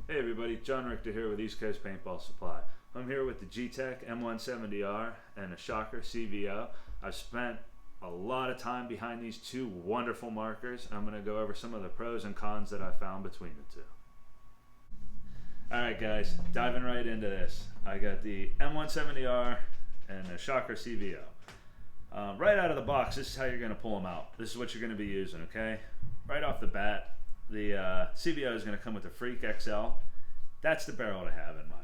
Hey everybody, John Richter here with East Coast Paintball Supply. I'm here with the GTEK M170R and a Shocker CVO. I've spent a lot of time behind these two wonderful markers. I'm going to go over some of the pros and cons that I found between the two. Alright guys, diving right into this. I got the M170R and the Shocker CVO. Right out of the box, this is how you're going to pull them out. This is what you're going to be using, okay? Right off the bat. The CVO is going to come with the Freak XL. That's the barrel to have in my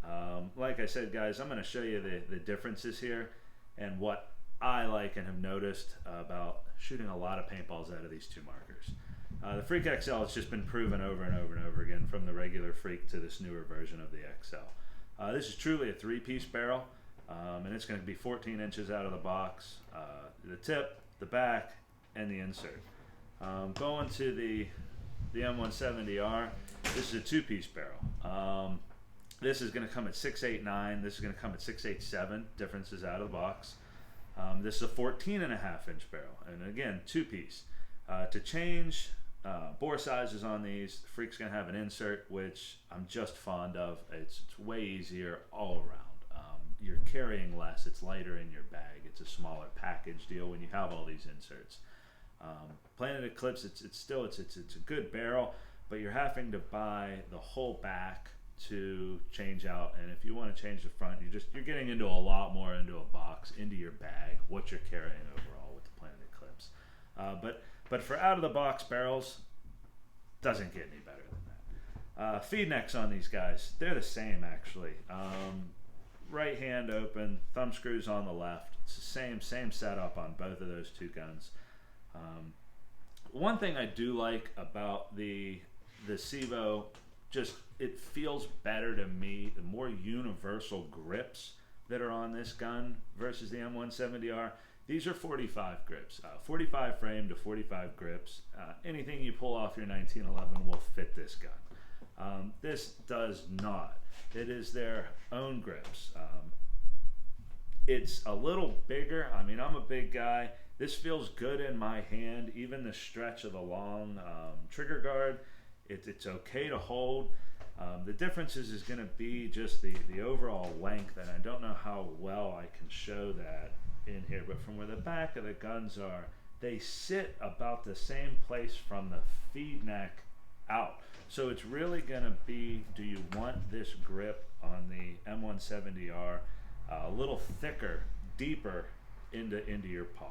mind. Like I said, guys, I'm going to show you the differences here and what I like and have noticed about shooting a lot of paintballs out of these two markers. The Freak XL has just been proven over and over and over again, from the regular Freak to this newer version of the XL. This is truly a three-piece barrel, and it's going to be 14 inches out of the box. The tip, the back, and the insert. Going to the M170R, this is a two-piece barrel. This is going to come at 6.89. This is going to come at 6.87. Differences out of the box. This is a 14.5-inch barrel, and again, two-piece. To change bore sizes on these, the Freak's going to have an insert, which I'm just fond of. It's way easier all around. You're carrying less. It's lighter in your bag. It's a smaller package deal when you have all these inserts. Planet Eclipse, it's a good barrel, but you're having to buy the whole back to change out, and if you want to change the front, you're getting into a lot more into a box, into your bag, what you're carrying overall with the Planet Eclipse. But for out of the box barrels, doesn't get any better than that. Feed necks on these guys, they're the same actually. Right hand open, thumb screws on the left. It's the same setup on both of those two guns. One thing I do like about the CVO, just it feels better to me, the more universal grips that are on this gun versus the M170R. These are 45 grips, 45 frame to 45 grips. Anything you pull off your 1911 will fit this gun. This does not. It is their own grips. It's a little bigger. I mean, I'm a big guy. This feels good in my hand. Even the stretch of the long trigger guard, it's okay to hold. The difference is going to be just the overall length, and I don't know how well I can show that in here, but from where the back of the guns are, they sit about the same place from the feed neck out. So it's really going to be, do you want this grip on the M170R a little thicker, deeper into your palm?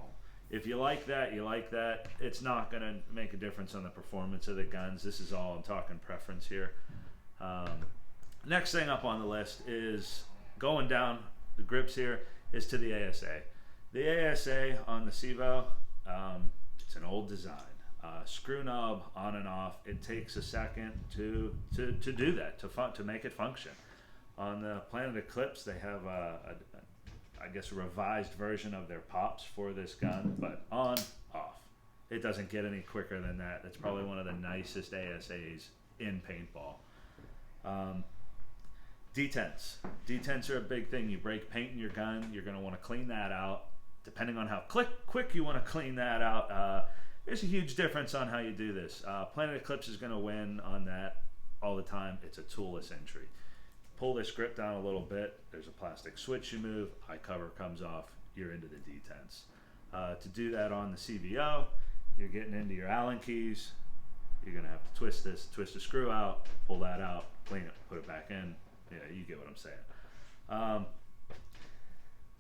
If you like that, you like that. It's not going to make a difference on the performance of the guns. This is all, I'm talking preference here. Next thing up on the list is going down the grips here is to the ASA. The ASA on the CVO, it's an old design. Screw knob on and off. It takes a second to do that, to make it function. On the Planet Eclipse, they have I guess a revised version of their pops for this gun, but on, off. It doesn't get any quicker than that. That's probably one of the nicest ASAs in paintball. Detents. Detents are a big thing. You break paint in your gun, you're going to want to clean that out. Depending on how quick you want to clean that out, there's a huge difference on how you do this. Planet Eclipse is going to win on that all the time. It's a toolless entry. Pull this grip down a little bit, there's a plastic switch you move, eye cover comes off, you're into the detents. To do that on the CVO, you're getting into your Allen keys, you're going to have to twist the screw out, pull that out, clean it, put it back in. Yeah, you get what I'm saying.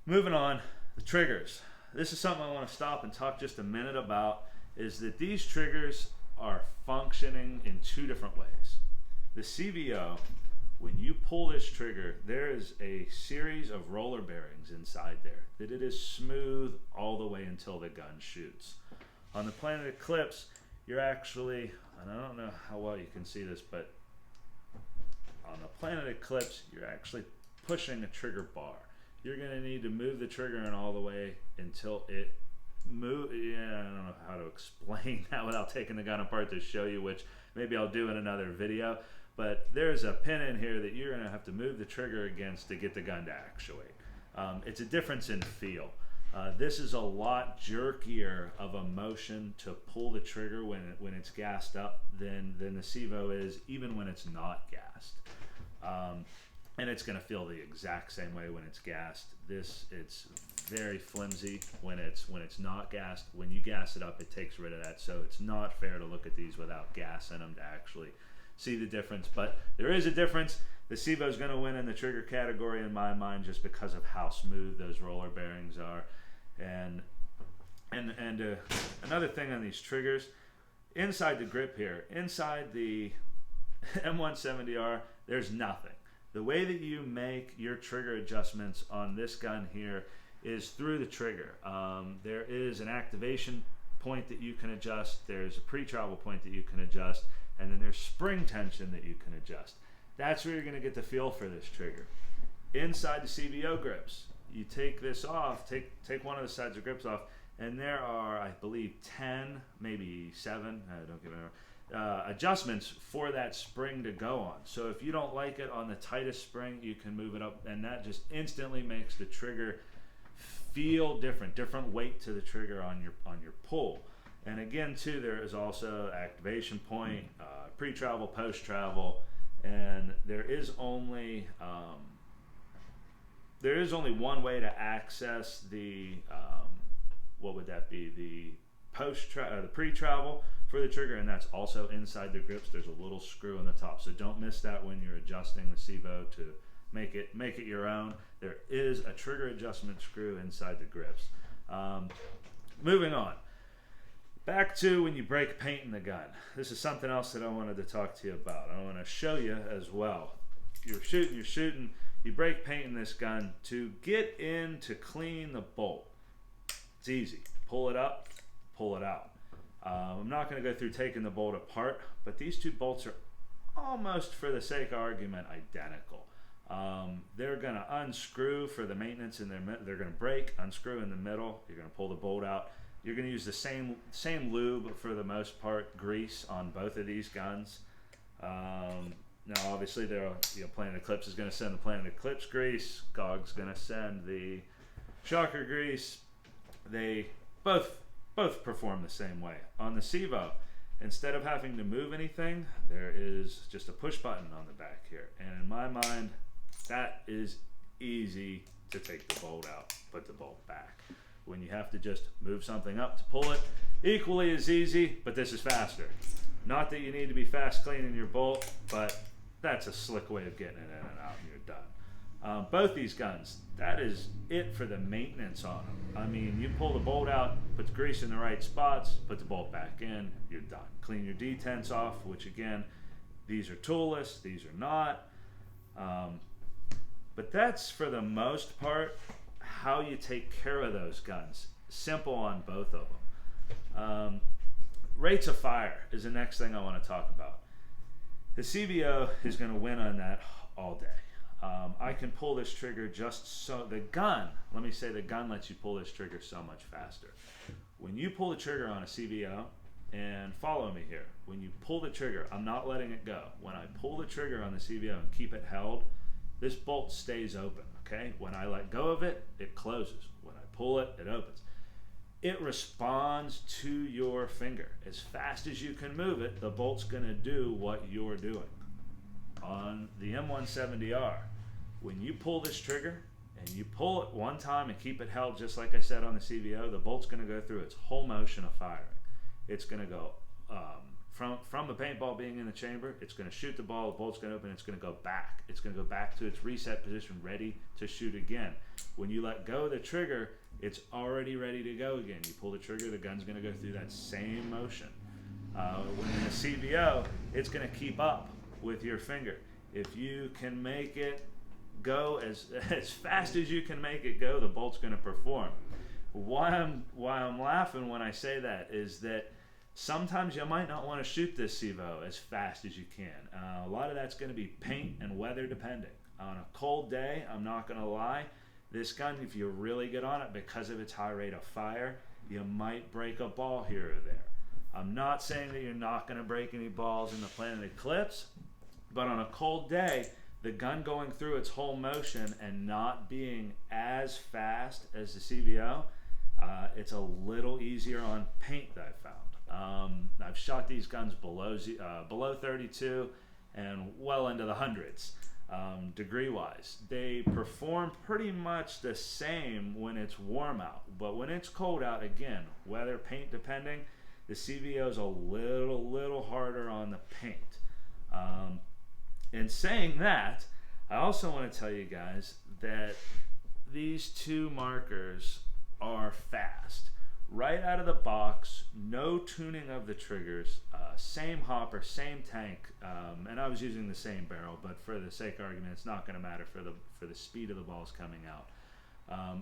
Moving on, the triggers. This is something I want to stop and talk just a minute about, is that these triggers are functioning in two different ways. The CVO, when you pull this trigger, there is a series of roller bearings inside there that it is smooth all the way until the gun shoots. On the Planet Eclipse, you're actually, and I don't know how well you can see this, but on the Planet Eclipse, you're actually pushing a trigger bar. You're going to need to move the trigger in all the way until it moves. Yeah, I don't know how to explain that without taking the gun apart to show you, which maybe I'll do in another video. But there's a pin in here that you're going to have to move the trigger against to get the gun to actuate. It's a difference in feel. This is a lot jerkier of a motion to pull the trigger when it's gassed up than the CVO is, even when it's not gassed. And it's going to feel the exact same way when it's gassed. It's very flimsy when it's not gassed. When you gas it up, it takes rid of that. So it's not fair to look at these without gas in them to actually see the difference. But there is a difference. The CVO is going to win in the trigger category in my mind, just because of how smooth those roller bearings are. And another thing on these triggers, inside the grip here, inside the M170R, there's nothing. The way that you make your trigger adjustments on this gun here is through the trigger. There is an activation point that you can adjust, there's a pre-travel point that you can adjust, and then there's spring tension that you can adjust. That's where you're going to get the feel for this trigger. Inside the CVO grips, you take this off, take one of the sides of grips off, and there are, I believe, 10, maybe 7, don't get me wrong, adjustments for that spring to go on. So if you don't like it on the tightest spring, you can move it up, and that just instantly makes the trigger feel different weight to the trigger on your pull. And again, too, there is also activation point, pre-travel, post-travel, and there is only one way to access the what would that be? The the pre-travel for the trigger, and that's also inside the grips. There's a little screw on the top, so don't miss that when you're adjusting the CVO to make it your own. There is a trigger adjustment screw inside the grips. Moving on. Back to when you break paint in the gun. This is something else that I wanted to talk to you about. I want to show you as well. You're shooting, you break paint in this gun. To get in to clean the bolt, it's easy. Pull it up, pull it out. I'm not going to go through taking the bolt apart, but these two bolts are almost, for the sake of argument, identical. They're going to unscrew for the maintenance, and they're going to break, unscrew in the middle. You're going to pull the bolt out. You're going to use the same lube for the most part, grease on both of these guns. Now, obviously, Planet Eclipse is going to send the Planet Eclipse grease. GOG's going to send the Shocker grease. They both perform the same way. On the CVO, instead of having to move anything, there is just a push button on the back here. And in my mind, that is easy to take the bolt out, put the bolt back. When you have to just move something up to pull it, equally as easy, but this is faster. Not that you need to be fast cleaning your bolt, but that's a slick way of getting it in and out, and you're done. Both these guns, that is it for the maintenance on them. I mean, you pull the bolt out, put the grease in the right spots, put the bolt back in, you're done. Clean your detents off, which again, these are toolless, these are not. But that's, for the most part, how you take care of those guns. Simple on both of them. Rates of fire is the next thing I want to talk about. The CVO is going to win on that all day. I can pull this trigger the gun lets you pull this trigger so much faster. When you pull the trigger on a CVO, and follow me here, when you pull the trigger, I'm not letting it go. When I pull the trigger on the CVO and keep it held, this bolt stays open, okay? When I let go of it, it closes. When I pull it, it opens. It responds to your finger. As fast as you can move it, the bolt's gonna do what you're doing. On the M170R, when you pull this trigger and you pull it one time and keep it held, just like I said on the CVO, the bolt's gonna go through its whole motion of firing. It's gonna go from the paintball being in the chamber, it's going to shoot the ball, the bolt's going to open, it's going to go back. It's going to go back to its reset position, ready to shoot again. When you let go of the trigger, it's already ready to go again. You pull the trigger, the gun's going to go through that same motion. When in the CVO, it's going to keep up with your finger. If you can make it go as fast as you can make it go, the bolt's going to perform. Why I'm laughing when I say that is that sometimes you might not want to shoot this CVO as fast as you can. A lot of that's going to be paint and weather depending. On a cold day, I'm not going to lie, this gun, if you really get on it, because of its high rate of fire, you might break a ball here or there. I'm not saying that you're not going to break any balls in the Planet Eclipse, but on a cold day, the gun going through its whole motion and not being as fast as the CVO, It's a little easier on paint that I found. I've shot these guns below 32 and well into the hundreds degree wise. They perform pretty much the same when it's warm out, but when it's cold out, again, weather, paint depending, the CVO is a little harder on the paint. In saying that, I also want to tell you guys that these two markers are fast. Right out of the box, no tuning of the triggers, same hopper, same tank, and I was using the same barrel, but for the sake of argument, it's not going to matter for the speed of the balls coming out.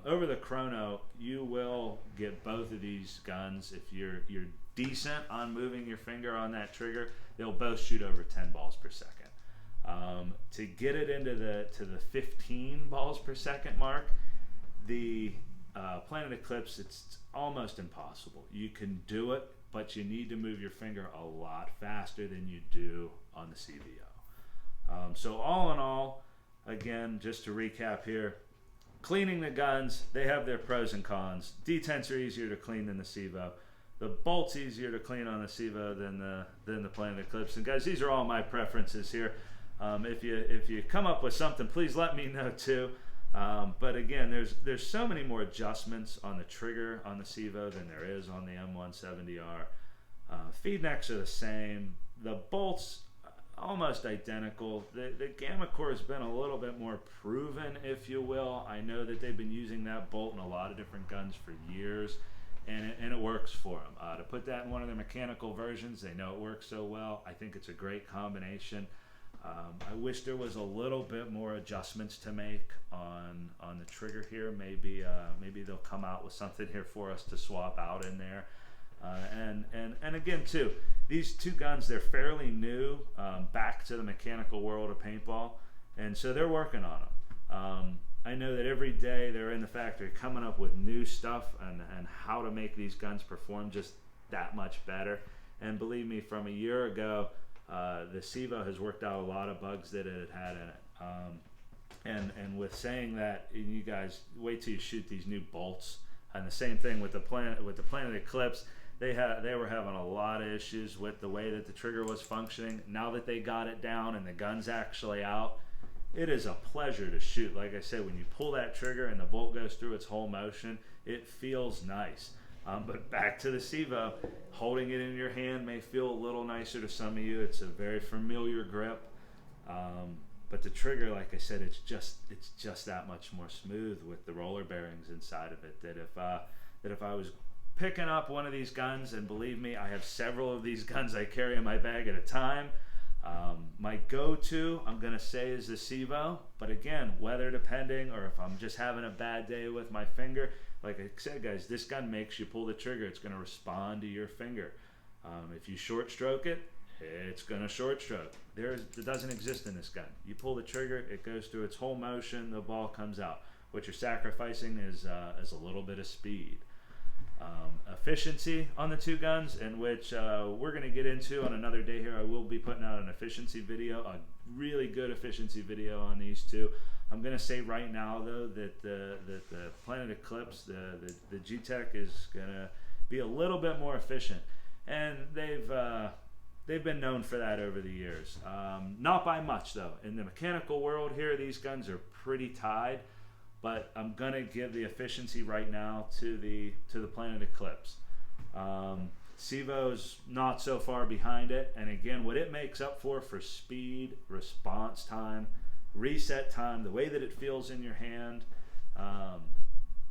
Over the chrono, you will get both of these guns. If you're decent on moving your finger on that trigger, they'll both shoot over 10 balls per second. To get it into the 15 balls per second mark, the Planet Eclipse, it's almost impossible. You can do it, but you need to move your finger a lot faster than you do on the CVO. So all in all, again, just to recap here, cleaning the guns, they have their pros and cons. Detents are easier to clean than the CVO. The bolt's easier to clean on the CVO than the Planet Eclipse. And guys, these are all my preferences here. If you come up with something, please let me know too. But again, there's so many more adjustments on the trigger on the CVO than there is on the M170R. Feed necks are the same. The bolts almost identical. The Gamma Core has been a little bit more proven, if you will. I know that they've been using that bolt in a lot of different guns for years, and it works for them. To put that in one of their mechanical versions, they know it works so well. I think it's a great combination. I wish there was a little bit more adjustments to make on the trigger here. Maybe they'll come out with something here for us to swap out in there. And again too, these two guns, they're fairly new, back to the mechanical world of paintball, and so they're working on them. I know that every day they're in the factory coming up with new stuff and how to make these guns perform just that much better. And believe me, from a year ago, the CVO has worked out a lot of bugs that it had in it. And with saying that, you guys wait till you shoot these new bolts. And the same thing with the Planet Eclipse. They were having a lot of issues with the way that the trigger was functioning. Now that they got it down and the gun's actually out, it is a pleasure to shoot. Like I said, when you pull that trigger and the bolt goes through its whole motion, it feels nice. But back to the CVO, holding it in your hand may feel a little nicer to some of you. It's a very familiar grip, but the trigger, like I said, it's just that much more smooth with the roller bearings inside of it. That if I was picking up one of these guns, and believe me, I have several of these guns I carry in my bag at a time. My go-to, I'm gonna say, is the CVO, but again, weather depending, or if I'm just having a bad day with my finger, like I said, guys, this gun makes you pull the trigger. It's gonna respond to your finger. If you short stroke it, it's gonna short stroke. It doesn't exist in this gun. You pull the trigger, it goes through its whole motion, the ball comes out. What you're sacrificing is a little bit of speed. Efficiency on the two guns, in which we're going to get into on another day here. I will be putting out an efficiency video, a really good efficiency video on these two. I'm going to say right now though that the Planet Eclipse, the GTEK, is going to be a little bit more efficient, and they've been known for that over the years. Not by much though. In the mechanical world here, these guns are pretty tied. But I'm gonna give the efficiency right now to the Planet Eclipse. CVO's not so far behind it, and again, what it makes up for speed, response time, reset time, the way that it feels in your hand.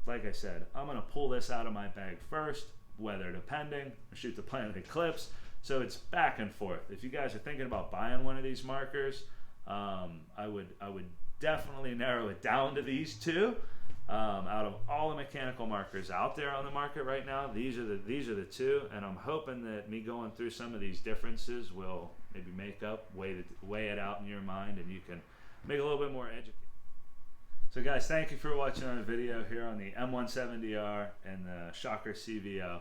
Like I said, I'm gonna pull this out of my bag first, weather depending, shoot the Planet Eclipse. So it's back and forth. If you guys are thinking about buying one of these markers, I would definitely narrow it down to these two. Out of all the mechanical markers out there on the market right now, these are the two, and I'm hoping that me going through some of these differences will maybe weigh it out in your mind, and you can make a little bit more educated. So guys, thank you for watching our video here on the M170R and the Shocker CVO.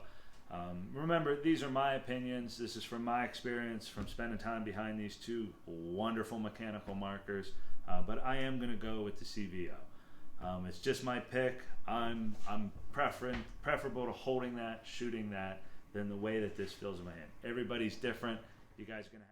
Remember, these are my opinions. This is from my experience from spending time behind these two wonderful mechanical markers. But I am going to go with the CVO. It's just my pick. I'm preferable to holding that, shooting that, than the way that this feels in my hand. Everybody's different. You guys are gonna have